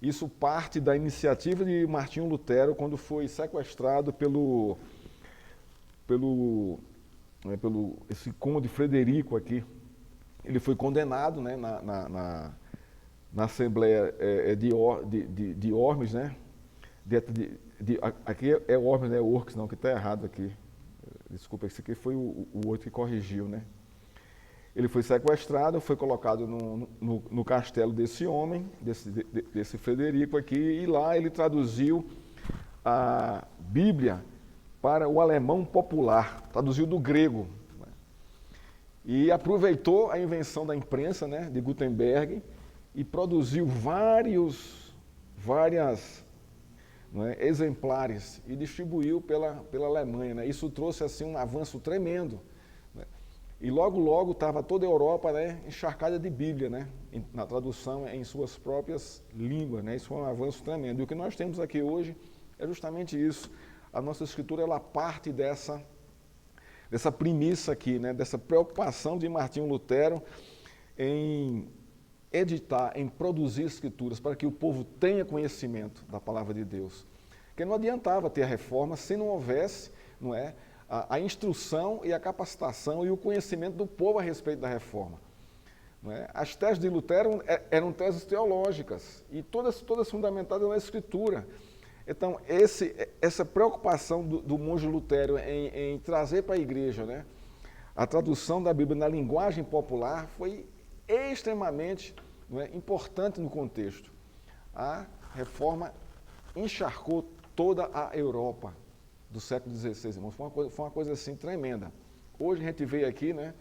Isso parte da iniciativa de Martinho Lutero, quando foi sequestrado pelo esse conde Frederico aqui. Ele foi condenado, né, na Assembleia de Ormes, né? Aqui é Ormes, não é Orcs, não, que está errado aqui. Desculpa, esse aqui foi o outro que corrigiu, né? Ele foi sequestrado, foi colocado no castelo desse homem, desse Frederico aqui, e lá ele traduziu a Bíblia para o alemão popular, traduziu do grego. E aproveitou a invenção da imprensa, né, de Gutenberg, e produziu várias exemplares e distribuiu pela Alemanha. Né? Isso trouxe assim, um avanço tremendo. Né? E logo, logo estava toda a Europa, né, encharcada de Bíblia, né, na tradução em suas próprias línguas. Né? Isso foi um avanço tremendo. E o que nós temos aqui hoje é justamente isso. A nossa escritura ela parte dessa premissa aqui, né, dessa preocupação de Martinho Lutero em editar, em produzir escrituras para que o povo tenha conhecimento da palavra de Deus. Porque não adiantava ter a reforma se não houvesse, não é, a instrução e a capacitação e o conhecimento do povo a respeito da reforma. Não é? As teses de Lutero eram teses teológicas e todas fundamentadas na Escritura. Então, essa preocupação do monge Lutero em trazer para a igreja, né, a tradução da Bíblia na linguagem popular foi extremamente, não é, importante no contexto. A reforma encharcou toda a Europa do século XVI, irmãos. Foi uma coisa assim tremenda. Hoje a gente vê aqui, né,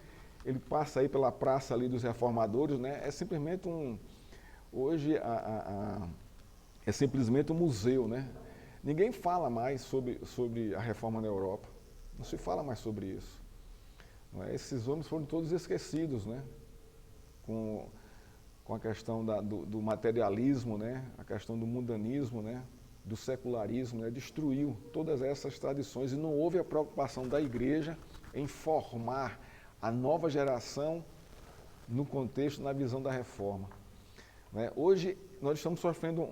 ele passa aí pela praça ali dos reformadores, né, é simplesmente hoje é simplesmente um museu, né? Ninguém fala mais sobre a reforma na Europa. Não se fala mais sobre isso. Não é? Esses homens foram todos esquecidos, né? Com a questão do materialismo, né? A questão do mundanismo, né? Do secularismo, né? Destruiu todas essas tradições e não houve a preocupação da igreja em formar a nova geração no contexto, na visão da reforma. Né? Hoje, nós estamos sofrendo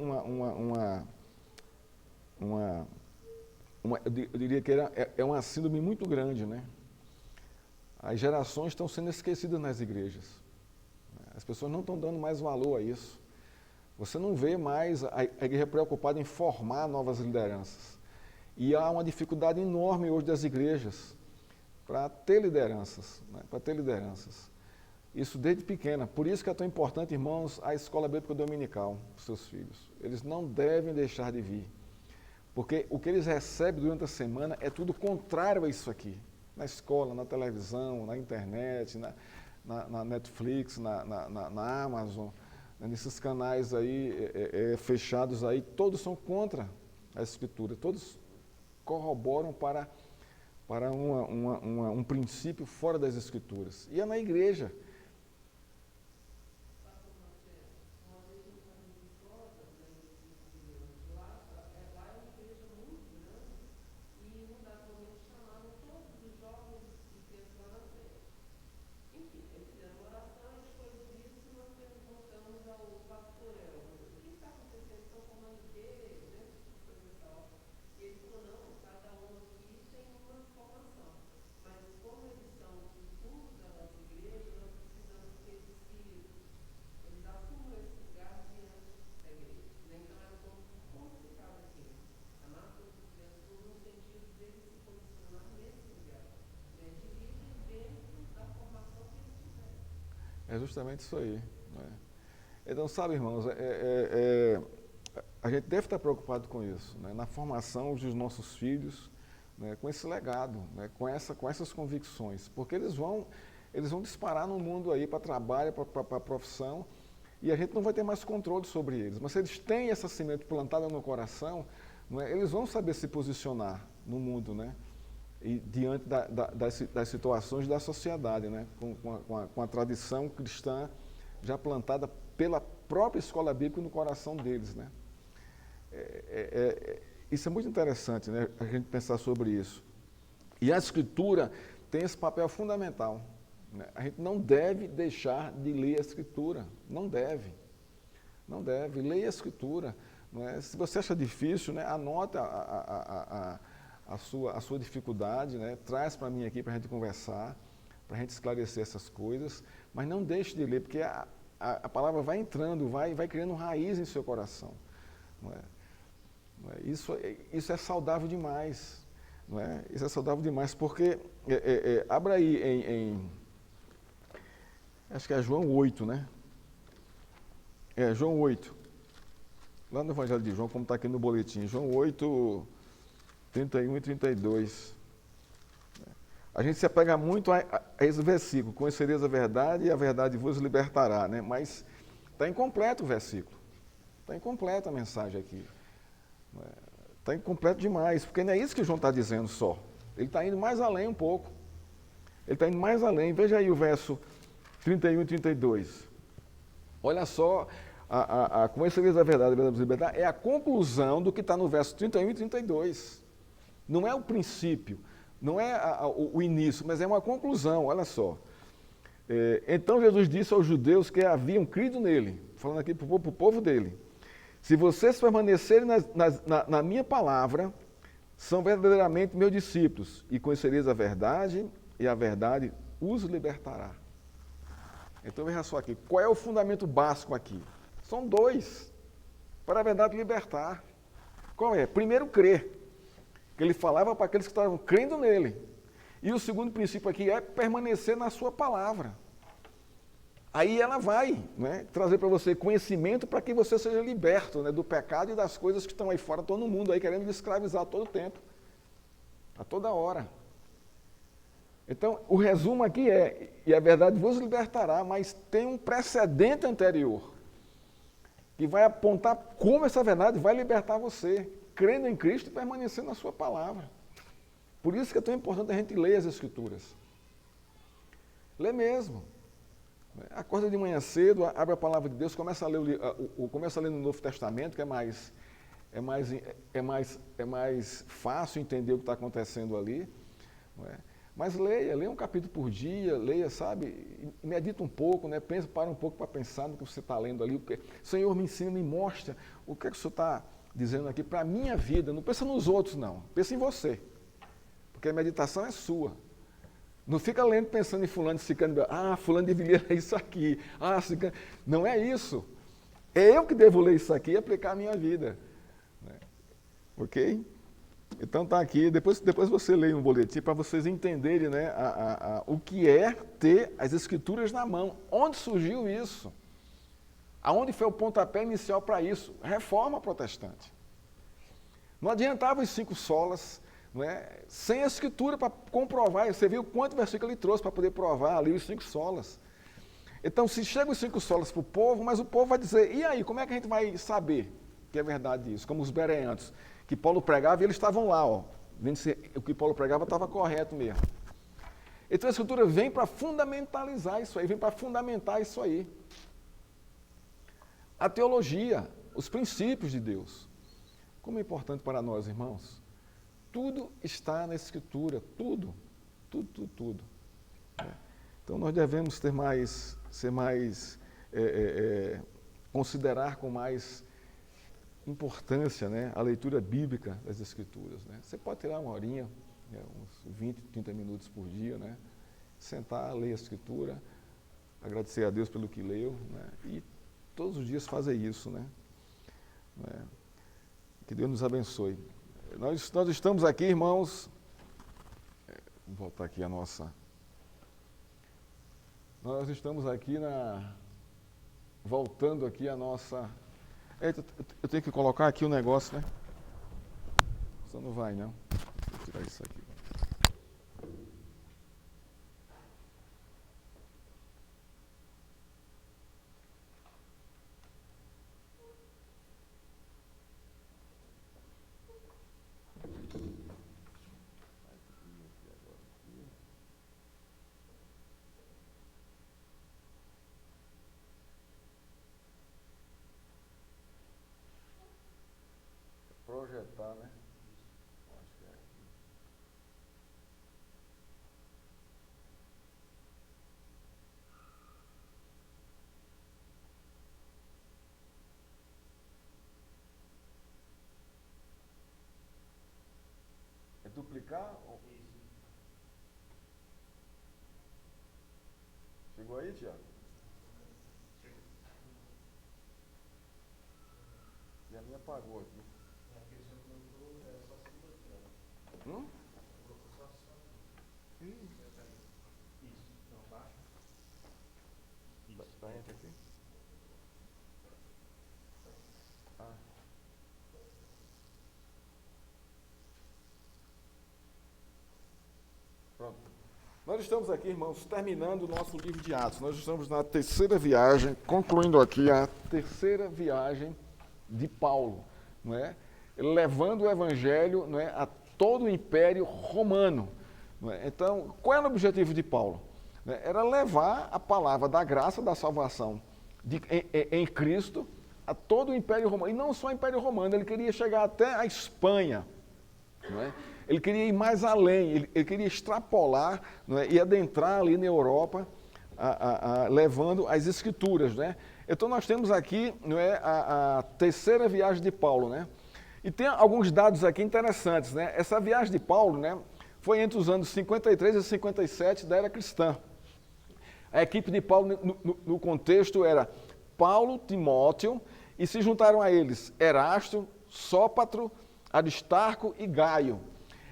eu diria que é uma síndrome muito grande, né? As gerações estão sendo esquecidas nas igrejas. As pessoas não estão dando mais valor a isso. Você não vê mais a igreja preocupada em formar novas lideranças. E há uma dificuldade enorme hoje das igrejas para ter lideranças, né? Para ter lideranças. Isso desde pequena. Por isso que é tão importante, irmãos, a escola bíblica dominical para os seus filhos. Eles não devem deixar de vir. Porque o que eles recebem durante a semana é tudo contrário a isso aqui. Na escola, na televisão, na internet, na Netflix, na Amazon, nesses canais aí fechados aí, todos são contra a Escritura. Todos corroboram para um princípio fora das Escrituras. E é na igreja. É justamente isso aí. Né? Então, sabe, irmãos, a gente deve estar preocupado com isso, né? Na formação dos nossos filhos, né? Com esse legado, né? Com essas convicções, porque eles vão disparar no mundo aí para trabalho, para profissão, e a gente não vai ter mais controle sobre eles. Mas se eles têm essa semente plantada no coração, não é? Eles vão saber se posicionar no mundo, né? E diante das situações da sociedade, né? Com a tradição cristã já plantada pela própria escola bíblica no coração deles. Né? Isso é muito interessante, né? A gente pensar sobre isso. E a Escritura tem esse papel fundamental. Né? A gente não deve deixar de ler a Escritura, não deve. Não deve. Leia a Escritura. Não é? Se você acha difícil, né, anote a sua dificuldade, né, traz para mim aqui para a gente conversar, para a gente esclarecer essas coisas, mas não deixe de ler, porque a palavra vai entrando, vai criando raiz em seu coração. Não é? Não é? Isso é saudável demais. Não é? Isso é saudável demais, porque, abra aí acho que é João 8, né? João 8. Lá no Evangelho de João, como está aqui no boletim, João 8, 31 e 32. A gente se apega muito a esse versículo, conhecereis a verdade e a verdade vos libertará, né? Mas está incompleto o versículo. Está incompleta a mensagem aqui. Está incompleto demais, porque não é isso que João está dizendo só. Ele está indo mais além um pouco. Ele está indo mais além. Veja aí o verso 31 e 32. Olha só, conhecereis a verdade, a verdade vos libertará, é a conclusão do que está no verso 31 e 32. Não é o princípio, não é o início, mas é uma conclusão, olha só. Então Jesus disse aos judeus que haviam crido nele, falando aqui para o povo dele: se vocês permanecerem na minha palavra, são verdadeiramente meus discípulos, e conhecereis a verdade, e a verdade os libertará. Então veja só aqui, qual é o fundamento básico aqui? São dois, para a verdade libertar. Qual é? Primeiro, crer, que ele falava para aqueles que estavam crendo nele. E o segundo princípio aqui é permanecer na sua palavra. Aí ela vai, né, trazer para você conhecimento para que você seja liberto, né, do pecado e das coisas que estão aí fora, todo mundo aí querendo lhe escravizar a todo tempo, a toda hora. Então, o resumo aqui e a verdade vos libertará, mas tem um precedente anterior, que vai apontar como essa verdade vai libertar você, crendo em Cristo e permanecendo na sua palavra. Por isso que é tão importante a gente ler as Escrituras. Lê mesmo. Acorda de manhã cedo, abre a palavra de Deus, começa a ler no Novo Testamento, que é mais fácil entender o que está acontecendo ali. Não é? Mas leia um capítulo por dia, leia, sabe, medita um pouco, né? Para um pouco para pensar no que você está lendo ali. Senhor, me ensina, me mostra o que é que o Senhor está dizendo aqui para a minha vida. Não pensa nos outros, não. Pensa em você. Porque a meditação é sua. Não fica lendo pensando em fulano, ciclano, fulano deveria ler isso aqui. Ciclano. Não é isso. É eu que devo ler isso aqui e aplicar a minha vida. Ok? Então está aqui, depois você lê um boletim para vocês entenderem, né, o que é ter as Escrituras na mão. Onde surgiu isso? Aonde foi o pontapé inicial para isso? Reforma protestante. Não adiantava os 5 solas, né, sem a Escritura para comprovar. Você viu quanto versículo ele trouxe para poder provar ali os 5 solas. Então, se chegam os 5 solas para o povo, mas o povo vai dizer, e aí, como é que a gente vai saber que é verdade isso? Como os bereantes, que Paulo pregava e eles estavam lá, ó, vendo se o que Paulo pregava estava correto mesmo. Então a Escritura vem para fundamentalizar isso aí, vem para fundamentar isso aí. A teologia, os princípios de Deus. Como é importante para nós, irmãos. Tudo está na Escritura, tudo. Então nós devemos considerar com mais importância, né, a leitura bíblica das Escrituras. Né? Você pode tirar uma horinha, uns 20, 30 minutos por dia, né? Sentar, ler a Escritura, agradecer a Deus pelo que leu, né? E todos os dias fazer isso. Né? Que Deus nos abençoe. Nós estamos aqui, irmãos, vou voltar aqui a nossa... Nós estamos aqui voltando aqui a nossa... Eu tenho que colocar aqui o negócio, né? Só não vai, não. Vou tirar isso aqui. Projetar, né? Acho que é aqui. cá? Chegou aí, Tiago? E a minha apagou aqui. Hum? Tá entre aqui? Ah. Pronto. Nós estamos aqui, irmãos, terminando o nosso livro de Atos. Nós estamos na terceira viagem, concluindo aqui a terceira viagem de Paulo, não é? Levando o evangelho, não é, a todo o Império Romano. Não é? Então, qual era o objetivo de Paulo? Era levar a palavra da graça, da salvação em Cristo a todo o Império Romano. E não só o Império Romano, ele queria chegar até a Espanha. Não é? Ele queria ir mais além, ele queria extrapolar, não é, e adentrar ali na Europa, levando as Escrituras. Né? Então nós temos aqui, não é, a terceira viagem de Paulo. Né? E tem alguns dados aqui interessantes. Né? Essa viagem de Paulo, né, foi entre os anos 53 e 57 da era cristã. A equipe de Paulo, no contexto, era Paulo, Timóteo, e se juntaram a eles Erasto, Sópatro, Aristarco e Gaio.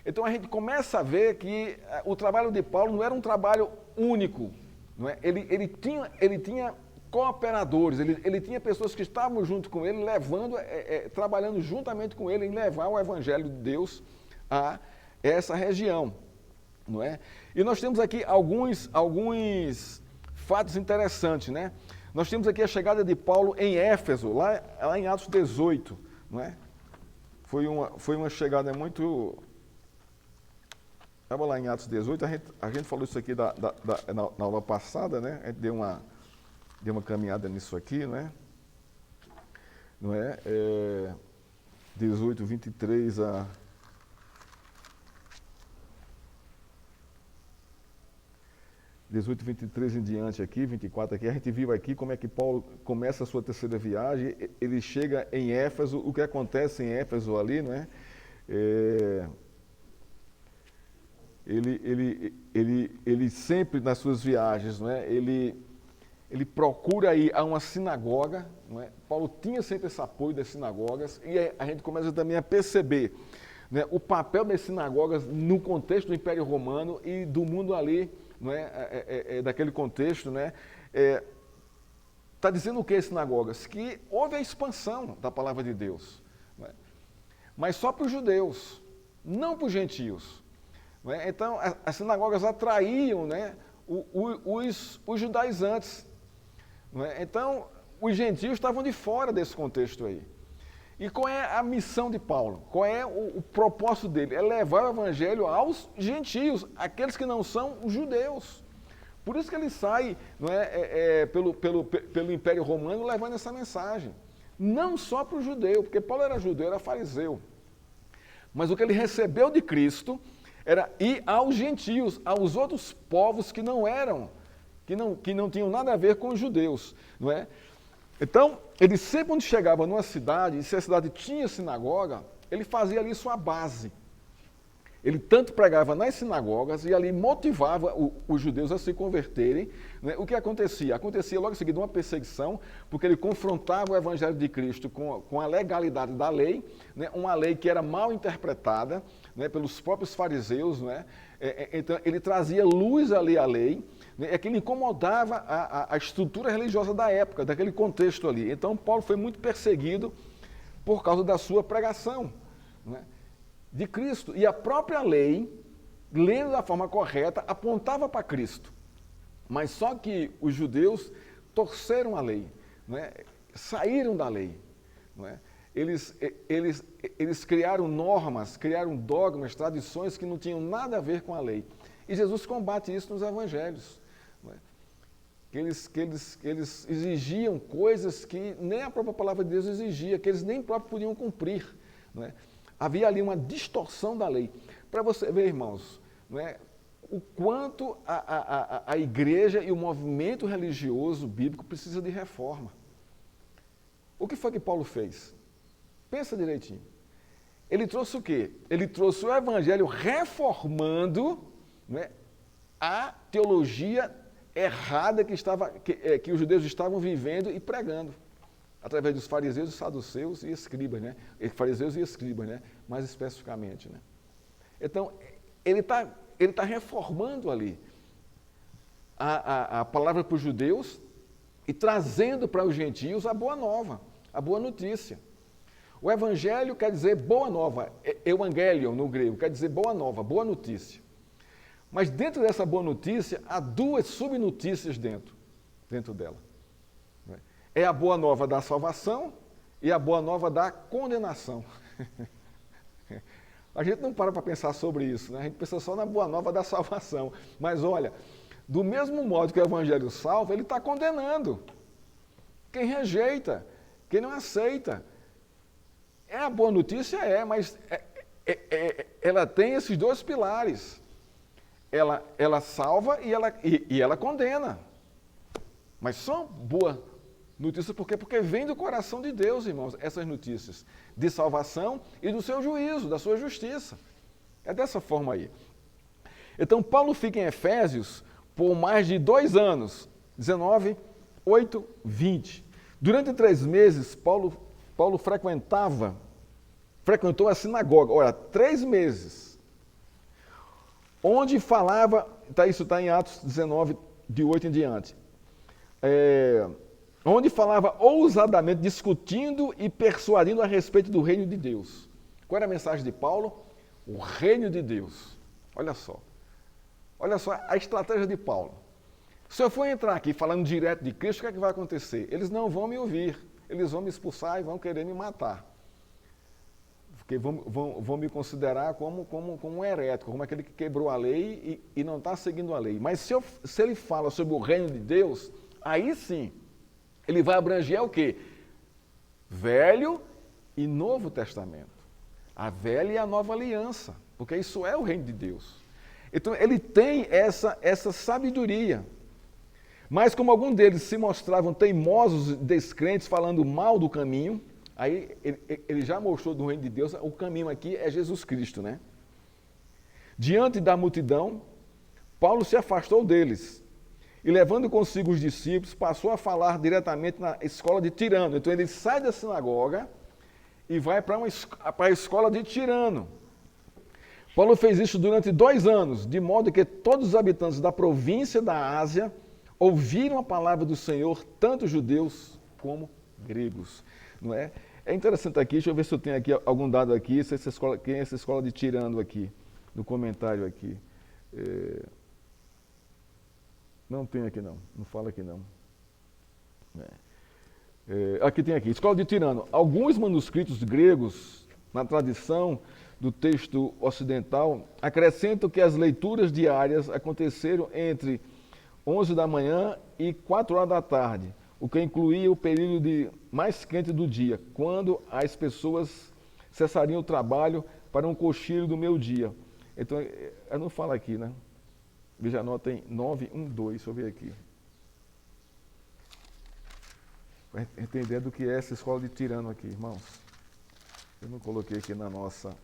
Então a gente começa a ver que o trabalho de Paulo não era um trabalho único. Não é? Ele tinha cooperadores, ele tinha pessoas que estavam junto com ele, levando, trabalhando juntamente com ele em levar o Evangelho de Deus a essa região. Não é? E nós temos aqui alguns fatos interessantes. Né? Nós temos aqui a chegada de Paulo em Éfeso, lá em Atos 18. Não é? Foi uma chegada muito... Estava lá em Atos 18, a gente falou isso aqui na aula passada, né? A gente deu uma caminhada nisso aqui, né? Não é? 18, 23 a... 18, 23 em diante aqui, 24 aqui, a gente viu aqui como é que Paulo começa a sua terceira viagem, ele chega em Éfeso, o que acontece em Éfeso ali, né? Ele sempre nas suas viagens, não é? Ele procura ir a uma sinagoga, não é? Paulo tinha sempre esse apoio das sinagogas, e a gente começa também a perceber, né, o papel das sinagogas no contexto do Império Romano e do mundo ali, não é? Daquele contexto, né? Está dizendo o que as sinagogas? Que houve a expansão da palavra de Deus, não é? Mas só para os judeus, não para os gentios. Não é? Então, as sinagogas atraíam, né, os judaizantes. Não é? Então, os gentios estavam de fora desse contexto aí. E qual é a missão de Paulo? Qual é o propósito dele? É levar o evangelho aos gentios, aqueles que não são os judeus. Por isso que ele sai, não é, pelo Império Romano levando essa mensagem. Não só para o judeu, porque Paulo era judeu, era fariseu. Mas o que ele recebeu de Cristo era ir aos gentios, aos outros povos que não eram, que não tinham nada a ver com os judeus, não é? Então, ele sempre onde chegava numa cidade, e se a cidade tinha sinagoga, ele fazia ali sua base. Ele tanto pregava nas sinagogas e ali motivava os judeus a se converterem. Né? O que acontecia? Acontecia logo em seguida uma perseguição, porque ele confrontava o evangelho de Cristo com a legalidade da lei, né? Uma lei que era mal interpretada, né, pelos próprios fariseus. Né? Então, ele trazia luz ali à lei, né? É que ele incomodava a estrutura religiosa da época, daquele contexto ali. Então, Paulo foi muito perseguido por causa da sua pregação, né, de Cristo. E a própria lei, lendo da forma correta, apontava para Cristo. Mas só que os judeus torceram a lei, não é? Saíram da lei. Não é? Eles criaram normas, criaram dogmas, tradições que não tinham nada a ver com a lei. E Jesus combate isso nos evangelhos. Não é? Que eles exigiam coisas que nem a própria palavra de Deus exigia, que eles nem próprio podiam cumprir. Não é? Havia ali uma distorção da lei. Para você ver, irmãos, não é, o quanto a igreja e o movimento religioso bíblico precisa de reforma. O que foi que Paulo fez? Pensa direitinho. ele trouxe o quê? Ele trouxe o evangelho reformando, né, a teologia errada que os judeus estavam vivendo e pregando, através dos fariseus, e saduceus e escribas, né? Fariseus e escribas, né? Mais especificamente, né? Então, ele tá reformando ali a palavra para os judeus e trazendo para os gentios a boa nova, a boa notícia. O evangelho quer dizer boa nova, evangelion no grego, quer dizer boa nova, boa notícia. Mas dentro dessa boa notícia, há duas subnotícias dentro dela. É a boa nova da salvação e a boa nova da condenação. A gente não para pensar sobre isso, né? A gente pensa só na boa nova da salvação. Mas olha, do mesmo modo que o evangelho salva, ele está condenando quem rejeita, quem não aceita. É a boa notícia? Mas ela tem esses dois pilares. Ela salva e ela condena. Mas só boa notícia por quê? Porque vem do coração de Deus, irmãos, essas notícias de salvação e do seu juízo, da sua justiça. É dessa forma aí. Então, Paulo fica em Efésios por mais de 2 anos, 19, 8, 20. Durante 3 meses, Paulo frequentou a sinagoga, olha, 3 meses, onde falava, isso está em Atos 19, de 8 em diante, onde falava ousadamente, discutindo e persuadindo a respeito do reino de Deus. Qual era a mensagem de Paulo? O reino de Deus. Olha só a estratégia de Paulo. Se eu for entrar aqui falando direto de Cristo, o que é que vai acontecer? Eles não vão me ouvir, eles vão me expulsar e vão querer me matar. Porque vão me considerar como um herético, como aquele que quebrou a lei e não está seguindo a lei. Mas se ele fala sobre o reino de Deus, aí sim, ele vai abranger o quê? Velho e Novo Testamento. A velha e a nova aliança, porque isso é o reino de Deus. Então, ele tem essa sabedoria. Mas como alguns deles se mostravam teimosos, descrentes, falando mal do caminho, aí ele já mostrou do reino de Deus, o caminho aqui é Jesus Cristo, né? Diante da multidão, Paulo se afastou deles e, levando consigo os discípulos, passou a falar diretamente na escola de Tirano. Então, ele sai da sinagoga e vai para a escola de Tirano. Paulo fez isso durante 2 anos, de modo que todos os habitantes da província da Ásia ouviram a palavra do Senhor, tanto judeus como gregos. Não é? É interessante aqui, deixa eu ver se eu tenho aqui algum dado aqui, quem é essa escola de Tirano aqui, no comentário aqui. Não tem aqui não fala aqui não. Aqui tem aqui, escola de Tirano. Alguns manuscritos gregos, na tradição do texto ocidental, acrescentam que as leituras diárias aconteceram entre 11 da manhã e 4 horas da tarde, o que incluía o período mais quente do dia, quando as pessoas cessariam o trabalho para um cochilo do meio-dia. Então, eu não falo aqui, né? Veja, anota em 912, deixa eu ver aqui. Para entender do que é essa escola de Tirano aqui, irmãos. Eu não coloquei aqui na nossa...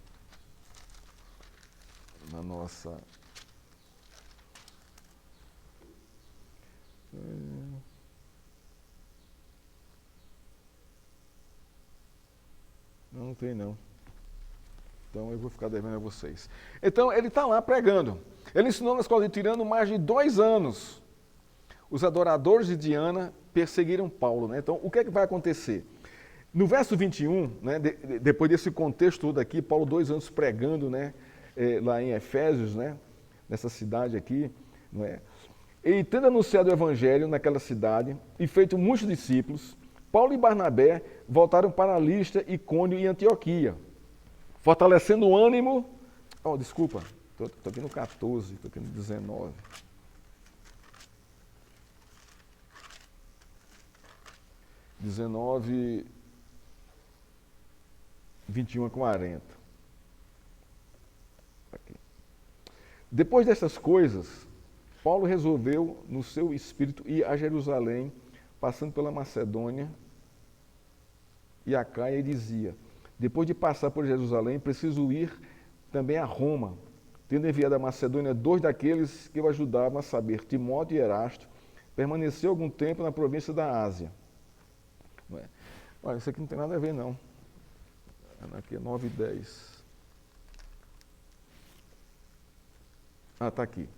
Não tem não. Então eu vou ficar devendo a vocês. Então ele está lá pregando. Ele ensinou na escola de Tirano mais de 2 anos. Os adoradores de Diana perseguiram Paulo, né? Então o que é que vai acontecer? No verso 21, né, depois desse contexto todo aqui, Paulo 2 anos pregando, né, lá em Efésios, né, nessa cidade aqui, não é? E tendo anunciado o evangelho naquela cidade e feito muitos discípulos, Paulo e Barnabé voltaram para Listra, Icônio e Antioquia, fortalecendo o ânimo... desculpa, estou aqui no 14, estou aqui no 19. (19, 21 a 40). Aqui. Depois dessas coisas, Paulo resolveu, no seu espírito, ir a Jerusalém, passando pela Macedônia e a Caia, e dizia: depois de passar por Jerusalém, preciso ir também a Roma, tendo enviado a Macedônia 2 daqueles que o ajudavam, a saber, Timóteo e Erasto, permaneceu algum tempo na província da Ásia. Não é? Olha, isso aqui não tem nada a ver, não. Aqui é 9 e 10. Ah, está aqui.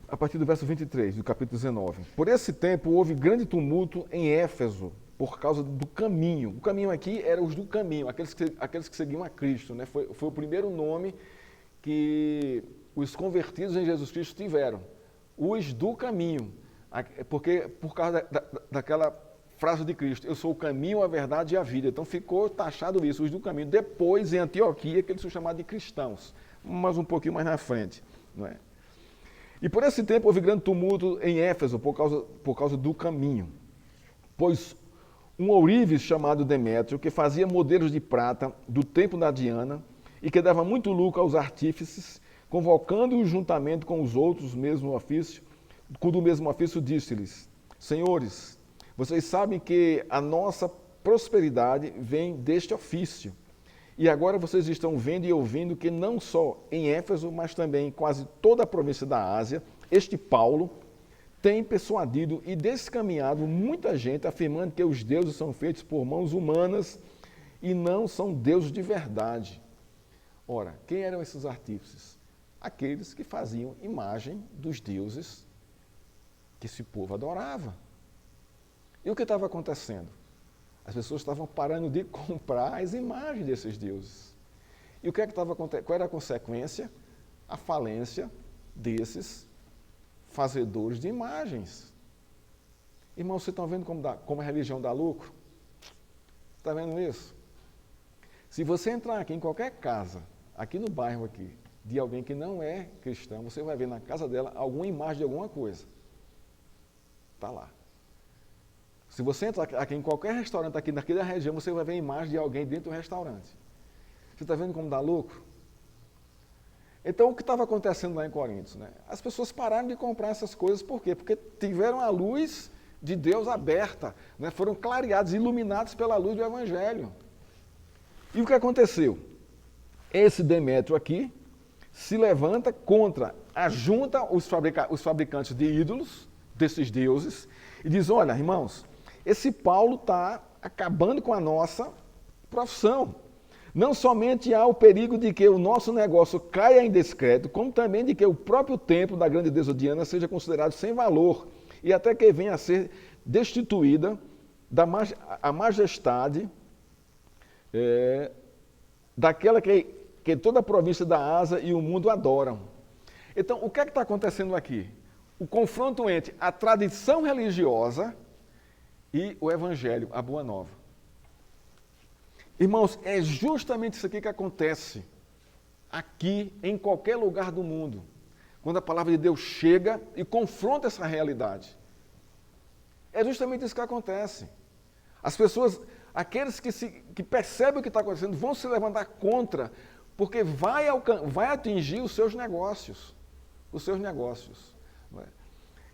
A partir do verso 23, do capítulo 19. Por esse tempo houve grande tumulto em Éfeso, por causa do caminho. O caminho aqui era os do caminho, aqueles que seguiam a Cristo. Né? Foi o primeiro nome que os convertidos em Jesus Cristo tiveram. Os do caminho. Porque, por causa daquela frase de Cristo, eu sou o caminho, a verdade e a vida. Então ficou taxado isso, os do caminho. Depois, em Antioquia, que eles são chamados de cristãos. Mas um pouquinho mais na frente. Não é? E por esse tempo houve grande tumulto em Éfeso, por causa do caminho. Pois um ourives chamado Demétrio, que fazia modelos de prata do templo da Diana, e que dava muito lucro aos artífices, convocando-os juntamente com os outros do mesmo ofício, disse-lhes: Senhores, vocês sabem que a nossa prosperidade vem deste ofício. E agora vocês estão vendo e ouvindo que não só em Éfeso, mas também em quase toda a província da Ásia, este Paulo tem persuadido e descaminhado muita gente, afirmando que os deuses são feitos por mãos humanas e não são deuses de verdade. Ora, quem eram esses artífices? Aqueles que faziam imagem dos deuses que esse povo adorava. E o que estava acontecendo? As pessoas estavam parando de comprar as imagens desses deuses. E o que estava acontecendo? Qual era a consequência? A falência desses fazedores de imagens. Irmãos, vocês estão vendo como a religião dá lucro? Está vendo isso? Se você entrar aqui em qualquer casa, aqui no bairro aqui, de alguém que não é cristão, você vai ver na casa dela alguma imagem de alguma coisa. Está lá. Se você entrar aqui em qualquer restaurante aqui da região, você vai ver a imagem de alguém dentro do restaurante. Você está vendo como dá lucro? Então, o que estava acontecendo lá em Corinto? Né? As pessoas pararam de comprar essas coisas, por quê? Porque tiveram a luz de Deus aberta, né? Foram clareados, iluminados pela luz do Evangelho. E o que aconteceu? Esse Demétrio aqui se levanta contra, ajunta os fabricantes de ídolos, desses deuses, e diz: olha, irmãos, esse Paulo está acabando com a nossa profissão. Não somente há o perigo de que o nosso negócio caia em descrédito, como também de que o próprio templo da grande deusa Diana seja considerado sem valor e até que venha a ser destituída a majestade daquela que toda a província da Ásia e o mundo adoram. Então, o que é que está acontecendo aqui? O confronto entre a tradição religiosa e o Evangelho, a Boa Nova. Irmãos, é justamente isso aqui que acontece aqui, em qualquer lugar do mundo, quando a palavra de Deus chega e confronta essa realidade. É justamente isso que acontece. As pessoas, aqueles que percebem o que está acontecendo, vão se levantar contra, porque vai atingir os seus negócios. Os seus negócios.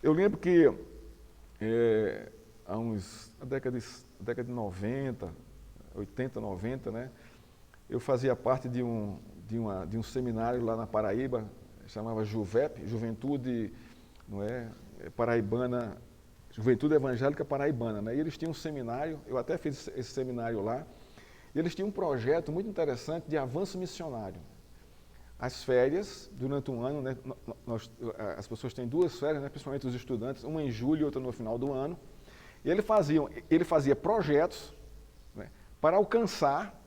Eu lembro que a década de 90, 80, 90, né, eu fazia parte de um seminário lá na Paraíba, chamava JUVEP, Juventude Paraibana, Juventude Evangélica Paraibana, né, e eles tinham um seminário, eu até fiz esse seminário lá, e eles tinham um projeto muito interessante de avanço missionário. As férias, durante um ano, né, as pessoas têm 2 férias, né, principalmente os estudantes, uma em julho e outra no final do ano. E ele fazia projetos, né, para alcançar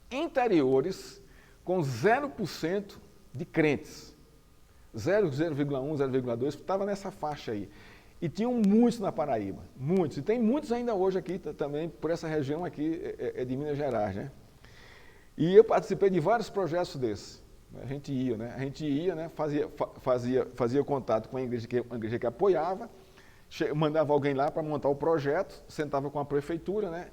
interiores com 0% de crentes. 0,1, 0,2, estava nessa faixa aí. E tinham muitos na Paraíba, muitos. E tem muitos ainda hoje aqui também, por essa região aqui de Minas Gerais, né? E eu participei de vários projetos desses. A gente ia, né? Fazia contato com a igreja que apoiava, mandava alguém lá para montar o projeto, sentava com a prefeitura, né?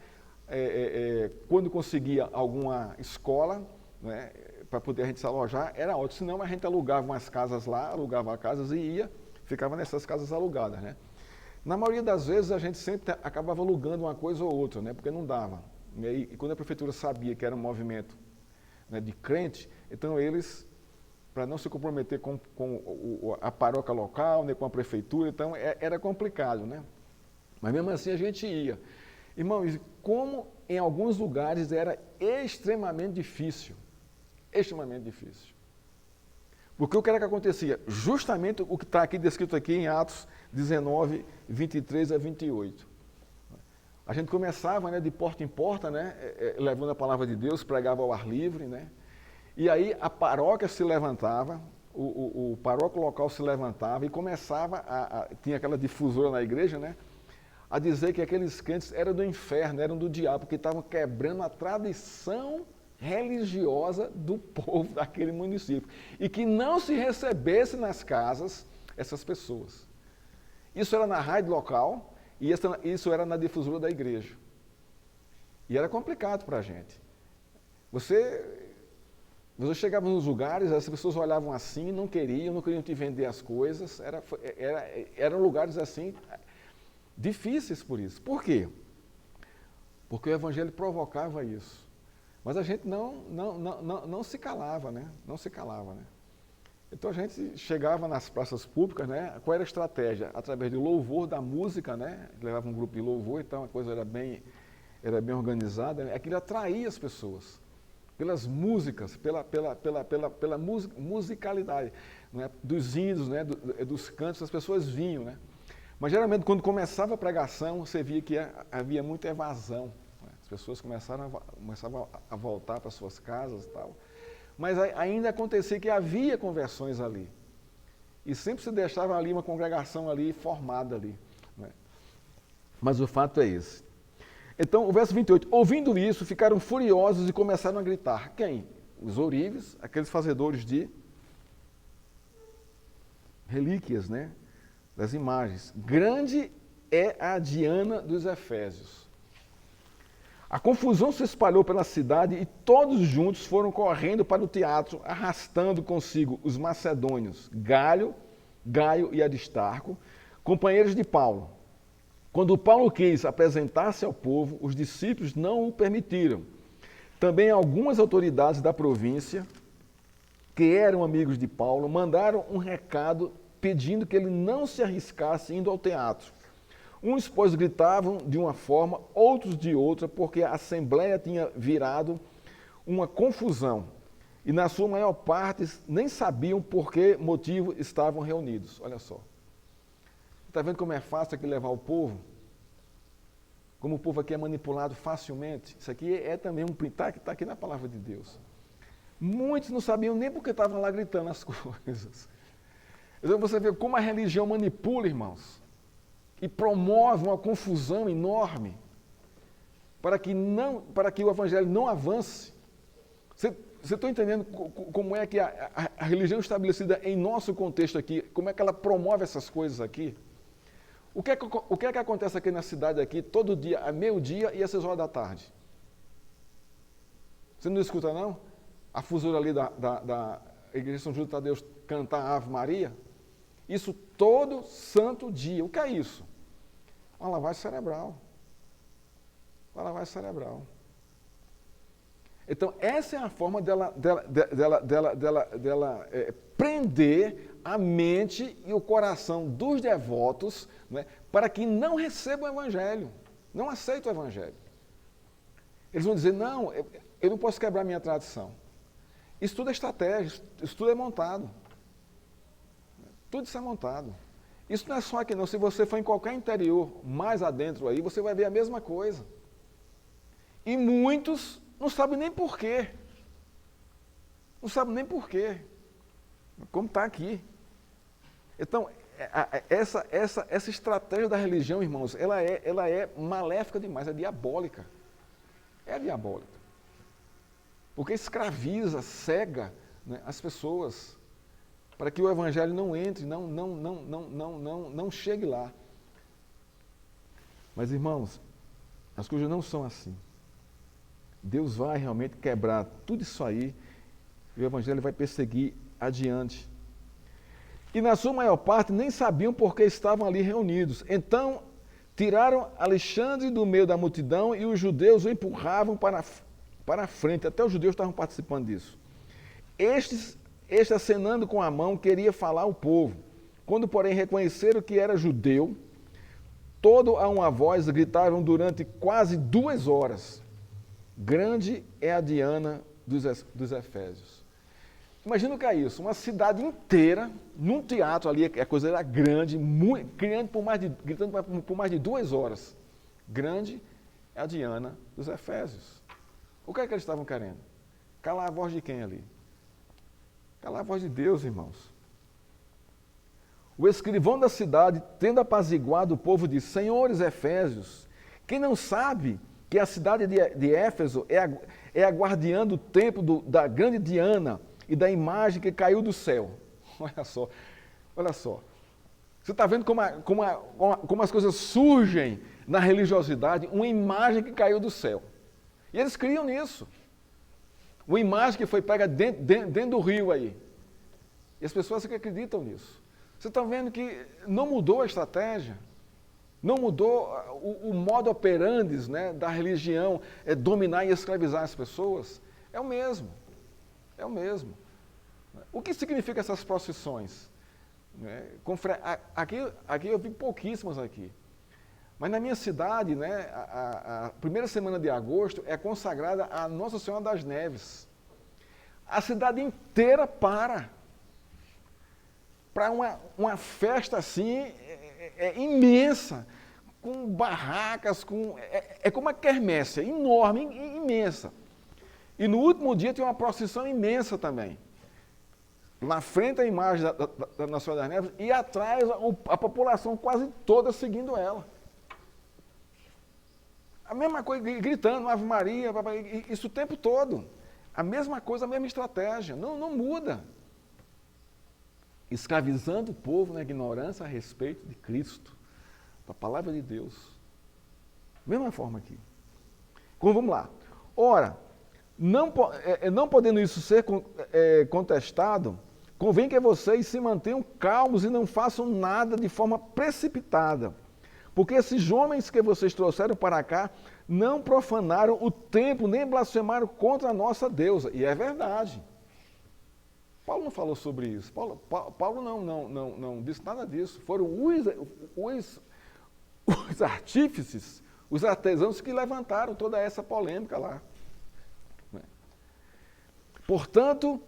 Quando conseguia alguma escola, né, para poder a gente se alojar, era ótimo. Senão a gente alugava umas casas lá, alugava casas e ficava nessas casas alugadas, né? Na maioria das vezes a gente sempre acabava alugando uma coisa ou outra, né? Porque não dava. E quando a prefeitura sabia que era um movimento, né, de crente, então eles, para não se comprometer com a paróquia local, né, com a prefeitura, então era complicado, né? Mas mesmo assim a gente ia. Irmãos, como em alguns lugares era extremamente difícil. Extremamente difícil. Porque o que era que acontecia? Justamente o que está aqui descrito aqui em Atos 19, 23 a 28. A gente começava, né, de porta em porta, né, levando a palavra de Deus, pregava ao ar livre, né? E aí a paróquia se levantava, o paróquio local se levantava e começava tinha aquela difusora na igreja, né? A dizer que aqueles crentes eram do inferno, eram do diabo, porque estavam quebrando a tradição religiosa do povo daquele município. E que não se recebesse nas casas essas pessoas. Isso era na rádio local e isso era na difusora da igreja. E era complicado para a gente. Você chegava nos lugares, as pessoas olhavam assim, não queriam te vender as coisas. Eram lugares assim, difíceis por isso. Por quê? Porque o Evangelho provocava isso. Mas a gente não se calava, né? Não se calava, né? Então a gente chegava nas praças públicas, né? Qual era a estratégia? Através do louvor, da música, né? Levava um grupo de louvor, então a coisa era bem organizada, né? Aquilo atraía as pessoas. Pelas músicas, pela musicalidade, né? Dos hinos, né? Dos cantos, as pessoas vinham, né? Mas geralmente quando começava a pregação, você via que havia muita evasão. As pessoas começavam a voltar para suas casas e tal. Mas ainda acontecia que havia conversões ali. E sempre se deixava ali uma congregação ali formada ali. Né? Mas o fato é esse. Então, o verso 28. Ouvindo isso, ficaram furiosos e começaram a gritar. Quem? Os ourives, aqueles fazedores de relíquias, né? Das imagens. Grande é a Diana dos Efésios. A confusão se espalhou pela cidade e todos juntos foram correndo para o teatro, arrastando consigo os macedônios, Gaio e Aristarco, companheiros de Paulo. Quando Paulo quis apresentar-se ao povo, os discípulos não o permitiram. Também algumas autoridades da província, que eram amigos de Paulo, mandaram um recado pedindo que ele não se arriscasse indo ao teatro. Uns, pois, gritavam de uma forma, outros de outra, porque a assembleia tinha virado uma confusão. E, na sua maior parte, nem sabiam por que motivo estavam reunidos. Olha só. Está vendo como é fácil aqui levar o povo? Como o povo aqui é manipulado facilmente? Isso aqui é também está aqui na palavra de Deus. Muitos não sabiam nem porque estavam lá gritando as coisas. Então você vê como a religião manipula, irmãos. E promove uma confusão enorme para que o evangelho não avance. Você está entendendo como é que a religião estabelecida em nosso contexto aqui, como é que ela promove essas coisas aqui? O que é que acontece aqui na cidade aqui, todo dia, a meio-dia e às 6 horas da tarde? Você não escuta, não? A fusura ali da Igreja São Judas Tadeu cantar a Ave Maria? Isso todo santo dia. O que é isso? Uma lavagem cerebral. Uma lavagem cerebral. Então, essa é a forma dela prender a mente e o coração dos devotos, né, para que não recebam o Evangelho, não aceitem o Evangelho. Eles vão dizer, não, eu não posso quebrar minha tradição. Isso tudo é estratégia, isso tudo é montado. Tudo isso é montado. Isso não é só aqui não, se você for em qualquer interior, mais adentro aí, você vai ver a mesma coisa. E muitos não sabem nem por quê. Não sabem nem por quê. Como está aqui. Então, essa estratégia da religião, irmãos, ela é maléfica demais, é diabólica. É diabólica. Porque escraviza, cega, né, as pessoas, para que o evangelho não entre, não chegue lá. Mas, irmãos, as coisas não são assim. Deus vai realmente quebrar tudo isso aí e o evangelho vai perseguir adiante. E na sua maior parte nem sabiam por que estavam ali reunidos. Então, Tiraram Alexandre do meio da multidão e os judeus o empurravam para a frente. Até os judeus estavam participando disso. Este, acenando com a mão, queria falar ao povo. Quando, porém, reconheceram que era judeu, todo a uma voz gritaram durante quase 2 horas: grande é a Diana dos Efésios. Imagina o que é isso, uma cidade inteira, num teatro ali, a coisa era grande, gritando por mais de 2 horas. Grande é a Diana dos Efésios. O que é que eles estavam querendo? Calar a voz de quem ali? Calar a voz de Deus, irmãos. O escrivão da cidade, tendo apaziguado o povo, disse: Senhores Efésios, quem não sabe que a cidade de Éfeso é a guardiã do templo da grande Diana e da imagem que caiu do céu? Olha só, olha só. Você está vendo como as coisas surgem na religiosidade, uma imagem que caiu do céu. E eles criam nisso. Uma imagem que foi pega dentro do rio aí. E as pessoas que acreditam nisso. Você está vendo que não mudou a estratégia, não mudou o modo operandi, né, da religião, dominar e escravizar as pessoas. É o mesmo, é o mesmo. O que significa essas procissões? Aqui eu vi pouquíssimas aqui. Mas na minha cidade, né, a primeira semana de agosto é consagrada a Nossa Senhora das Neves. A cidade inteira para uma festa assim, imensa, com barracas, é como uma quermesse, enorme, imensa. E no último dia tem uma procissão imensa também. Na frente a imagem da Nossa Senhora das Neves e atrás a população quase toda seguindo ela. A mesma coisa, gritando, Ave Maria, isso o tempo todo. A mesma coisa, a mesma estratégia, não muda. Escravizando o povo na ignorância a respeito de Cristo, da palavra de Deus. Mesma forma aqui. Então vamos lá. Ora, não podendo isso ser contestado, convém que vocês se mantenham calmos e não façam nada de forma precipitada. Porque esses homens que vocês trouxeram para cá não profanaram o templo, nem blasfemaram contra a nossa deusa. E é verdade. Paulo não falou sobre isso. Paulo não disse nada disso. Foram os artífices, os artesãos que levantaram toda essa polêmica lá. Portanto,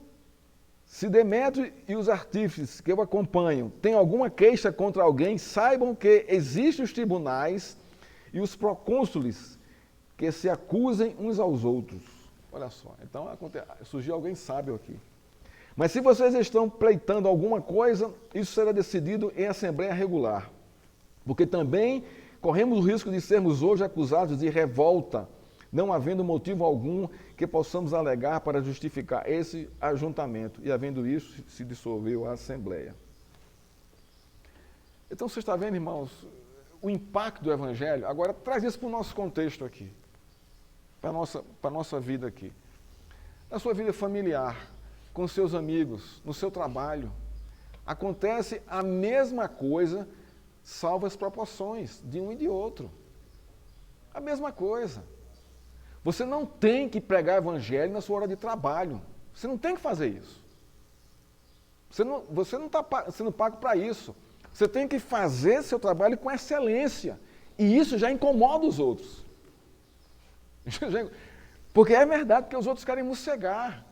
se Demétrio e os artífices que o acompanham têm alguma queixa contra alguém, saibam que existem os tribunais e os procônsules que se acusem uns aos outros. Olha só, então surgiu alguém sábio aqui. Mas se vocês estão pleitando alguma coisa, isso será decidido em assembleia regular. Porque também corremos o risco de sermos hoje acusados de revolta, não havendo motivo algum que possamos alegar para justificar esse ajuntamento. E havendo isso, se dissolveu a Assembleia. Então, você está vendo, irmãos, o impacto do Evangelho? Agora, traz isso para o nosso contexto aqui, para a nossa vida aqui. Na sua vida familiar, com seus amigos, no seu trabalho, acontece a mesma coisa, salvo as proporções de um e de outro. A mesma coisa. Você não tem que pregar evangelho na sua hora de trabalho. Você não tem que fazer isso. Você não está sendo pago para isso. Você tem que fazer seu trabalho com excelência. E isso já incomoda os outros. Porque é verdade que os outros querem mossegar.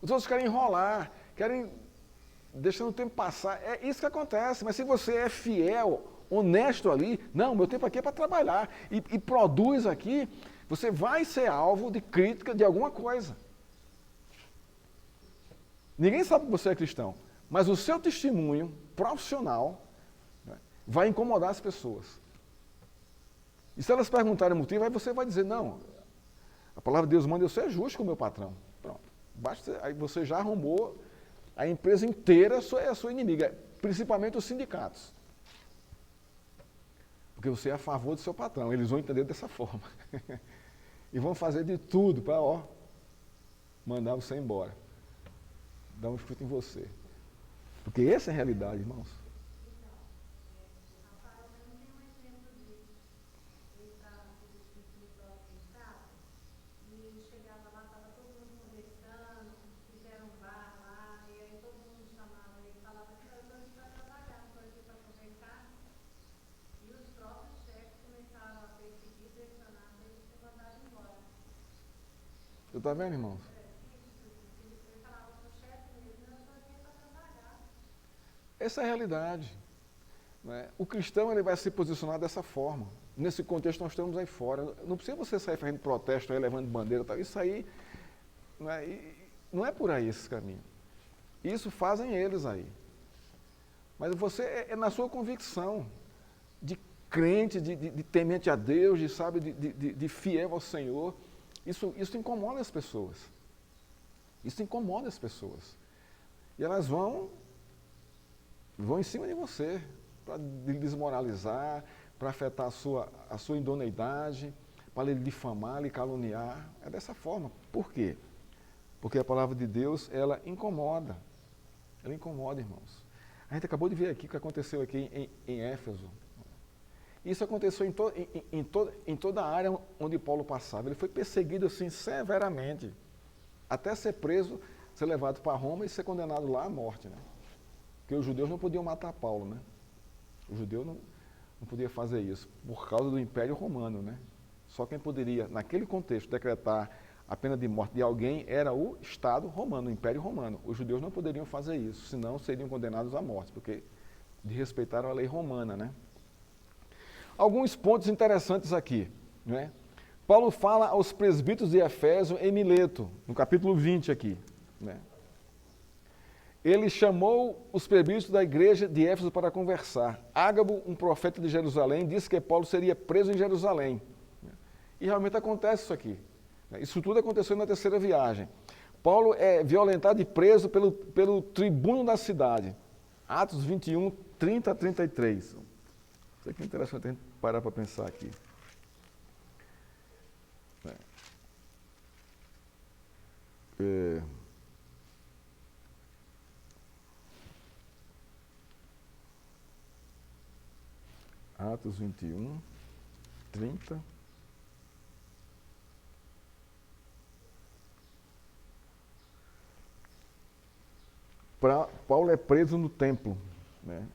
Os outros querem enrolar, querem deixando o tempo passar. É isso que acontece. Mas se você é fiel, honesto ali, não, meu tempo aqui é para trabalhar, e produz aqui, você vai ser alvo de crítica de alguma coisa. Ninguém sabe que você é cristão, mas o seu testemunho profissional, né, vai incomodar as pessoas. E se elas perguntarem o motivo, aí você vai dizer, não, a palavra de Deus manda eu ser justo com o meu patrão. Pronto. Aí você já arrumou, a empresa inteira é a sua inimiga, principalmente os sindicatos. Porque você é a favor do seu patrão, eles vão entender dessa forma. E vão fazer de tudo para, mandar você embora. Dar um chute em você. Porque essa é a realidade, irmãos. Você está vendo, irmãos? Essa é a realidade. Né? O cristão ele vai se posicionar dessa forma. Nesse contexto nós estamos aí fora. Não precisa você sair fazendo protesto, aí, levando bandeira, tal. Isso aí não é por aí esse caminho. Isso fazem eles aí. Mas você é na sua convicção de crente, de temente a Deus, de fiel ao Senhor. Isso incomoda as pessoas. Isso incomoda as pessoas. E elas vão em cima de você, para lhe desmoralizar, para afetar a sua idoneidade, para lhe difamar, lhe caluniar. É dessa forma. Por quê? Porque a palavra de Deus, ela incomoda. Ela incomoda, irmãos. A gente acabou de ver aqui o que aconteceu aqui em Éfeso. Isso aconteceu em toda a área onde Paulo passava. Ele foi perseguido assim severamente, até ser preso, ser levado para Roma e ser condenado lá à morte, né? Porque os judeus não podiam matar Paulo, né? O judeu não podia fazer isso, por causa do Império Romano, né? Só quem poderia, naquele contexto, decretar a pena de morte de alguém era o Estado romano, o Império Romano. Os judeus não poderiam fazer isso, senão seriam condenados à morte, porque desrespeitaram a lei romana, né? Alguns pontos interessantes aqui, né? Paulo fala aos presbíteros de Efésio em Mileto, no capítulo 20 aqui, né? Ele chamou os presbíteros da igreja de Éfeso para conversar. Ágabo, um profeta de Jerusalém, disse que Paulo seria preso em Jerusalém. E realmente acontece isso aqui. Isso tudo aconteceu na terceira viagem. Paulo é violentado e preso pelo tribuno da cidade. Atos 21, 30 a 33. Isso aqui é interessante a gente parar para pensar aqui. Atos 21, 30. Paulo é preso no templo, né?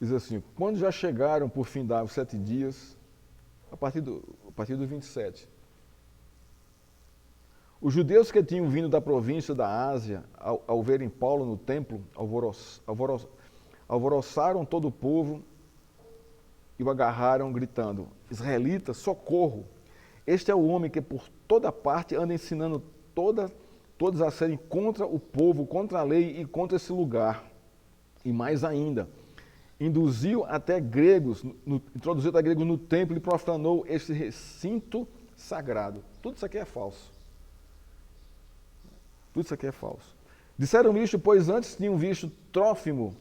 Diz assim, quando já chegaram por fim os 7 dias, a partir do 27, os judeus que tinham vindo da província da Ásia, ao verem Paulo no templo, alvoroçaram todo o povo e o agarraram, gritando, israelita, socorro! Este é o homem que por toda parte anda ensinando todos a serem contra o povo, contra a lei e contra esse lugar. E mais ainda, introduziu até gregos no templo e profanou este recinto sagrado. Tudo isso aqui é falso. Tudo isso aqui é falso. Disseram isto, pois antes tinham visto Trófimo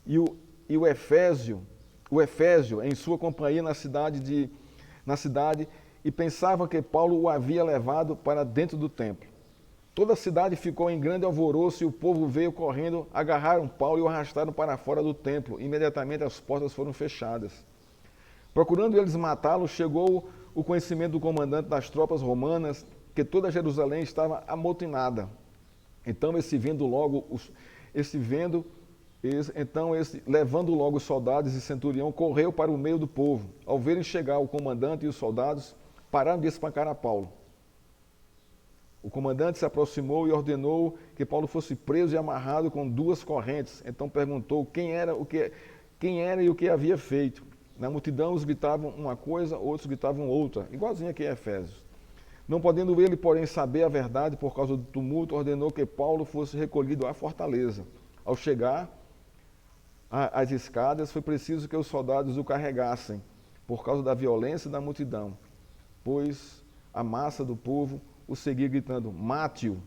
e o Efésio em sua companhia na cidade e pensavam que Paulo o havia levado para dentro do templo. Toda a cidade ficou em grande alvoroço e o povo veio correndo, agarraram Paulo e o arrastaram para fora do templo. Imediatamente as portas foram fechadas. Procurando eles matá-lo, chegou o conhecimento do comandante das tropas romanas que toda Jerusalém estava amotinada. Então levando logo os soldados e centurião, correu para o meio do povo. Ao verem chegar o comandante e os soldados, pararam de espancar a Paulo. O comandante se aproximou e ordenou que Paulo fosse preso e amarrado com 2 correntes. Então perguntou quem era e o que havia feito. Na multidão, uns gritavam uma coisa, outros gritavam outra, igualzinho aqui em Efésios. Não podendo ele, porém, saber a verdade por causa do tumulto, ordenou que Paulo fosse recolhido à fortaleza. Ao chegar às escadas, foi preciso que os soldados o carregassem, por causa da violência da multidão, pois a massa do povo o seguia gritando, mate-o.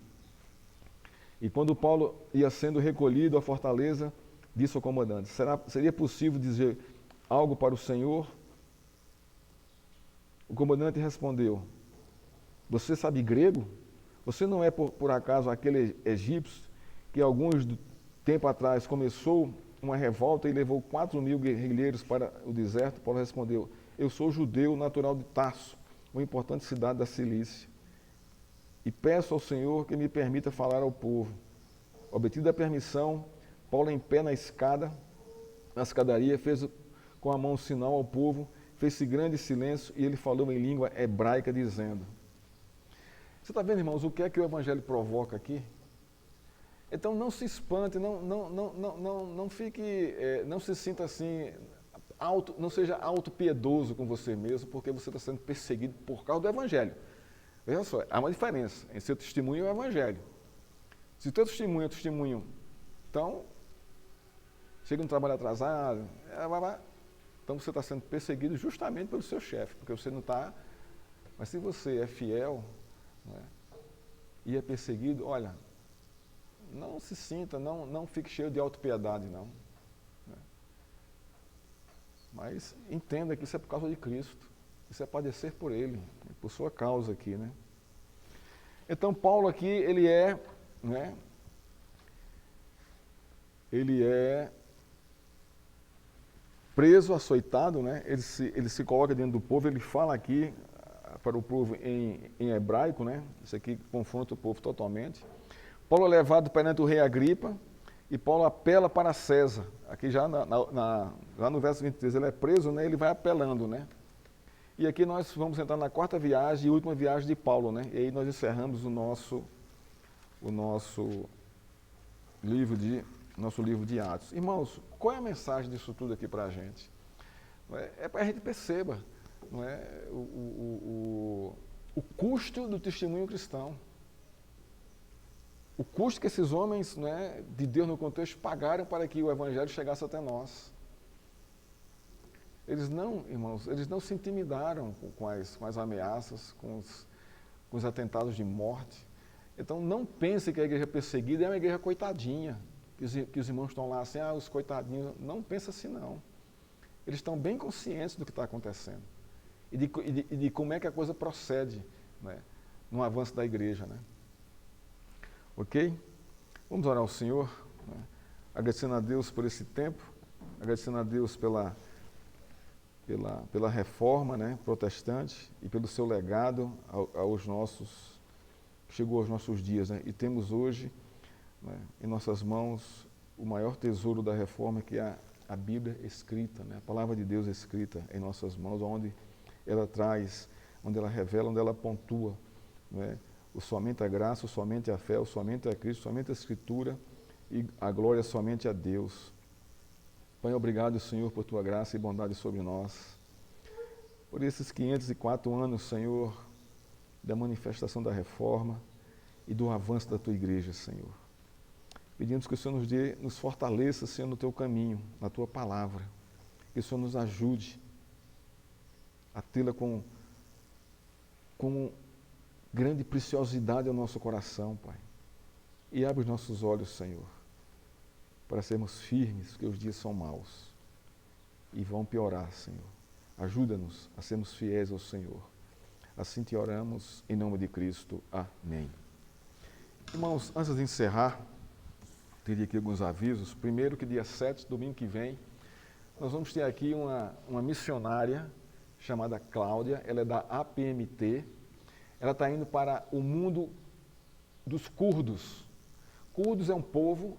E quando Paulo ia sendo recolhido à fortaleza, disse ao comandante, seria possível dizer algo para o Senhor? O comandante respondeu, você sabe grego? Você não é por acaso aquele egípcio que alguns tempo atrás começou uma revolta e levou 4.000 guerrilheiros para o deserto? Paulo respondeu, eu sou judeu natural de Tarso, uma importante cidade da Cilícia. E peço ao Senhor que me permita falar ao povo. Obtida a permissão, Paulo em pé na escadaria, fez com a mão um sinal ao povo, fez-se grande silêncio e ele falou em língua hebraica dizendo... Você está vendo, irmãos, o que é que o Evangelho provoca aqui? Então não se espante, não fique, não se sinta assim, não seja autopiedoso com você mesmo, porque você está sendo perseguido por causa do Evangelho. Veja só, há uma diferença entre seu testemunho e o Evangelho. Se o teu testemunho é testemunho, então, chega no trabalho atrasado, então você está sendo perseguido justamente pelo seu chefe, porque você não está... Mas se você é fiel, né, e é perseguido, olha, não se sinta, não fique cheio de autopiedade, não. Né? Mas entenda que isso é por causa de Cristo, isso é padecer por Ele, por sua causa aqui, né? Então, Paulo aqui, ele é preso, açoitado, né? Ele se coloca dentro do povo, ele fala aqui para o povo em hebraico, né? Isso aqui confronta o povo totalmente. Paulo é levado perante o rei Agripa e Paulo apela para César. Aqui já no verso 23, ele é preso, né? Ele vai apelando, né? E aqui nós vamos entrar na quarta viagem e última viagem de Paulo, né? E aí nós encerramos o nosso livro de Atos. Irmãos, qual é a mensagem disso tudo aqui para a gente? É para a gente perceba, não é, o custo do testemunho cristão. O custo que esses homens, né, de Deus no contexto pagaram para que o Evangelho chegasse até nós. Eles não, irmãos, eles não se intimidaram com as ameaças, com os atentados de morte. Então não pense que a igreja perseguida é uma igreja coitadinha, que os irmãos estão lá assim, os coitadinhos. Não pense assim, não. Eles estão bem conscientes do que está acontecendo e de como é que a coisa procede, né, no avanço da igreja, né? Ok? Vamos orar ao Senhor, né? Agradecendo a Deus por esse tempo, agradecendo a Deus pela reforma, né, protestante e pelo seu legado chegou aos nossos dias, né? E temos hoje, né, em nossas mãos o maior tesouro da reforma, que é a Bíblia escrita, né? A palavra de Deus escrita em nossas mãos, onde ela traz, onde ela revela, onde ela pontua, né, o somente a graça, o somente a fé, o somente a Cristo, somente a Escritura e a glória somente a Deus. Pai, obrigado, Senhor, por Tua graça e bondade sobre nós. Por esses 504 anos, Senhor, da manifestação da reforma e do avanço da Tua igreja, Senhor. Pedimos que o Senhor nos fortaleça, Senhor, no Teu caminho, na Tua palavra. Que o Senhor nos ajude a tê-la com grande preciosidade ao nosso coração, Pai. E abre os nossos olhos, Senhor, para sermos firmes, porque os dias são maus e vão piorar, Senhor. Ajuda-nos a sermos fiéis ao Senhor. Assim te oramos, em nome de Cristo. Amém. Irmãos, antes de encerrar, teria aqui alguns avisos. Primeiro, que dia 7, domingo que vem, nós vamos ter aqui uma missionária chamada Cláudia, ela é da APMT. Ela está indo para o mundo dos curdos. Curdos é um povo,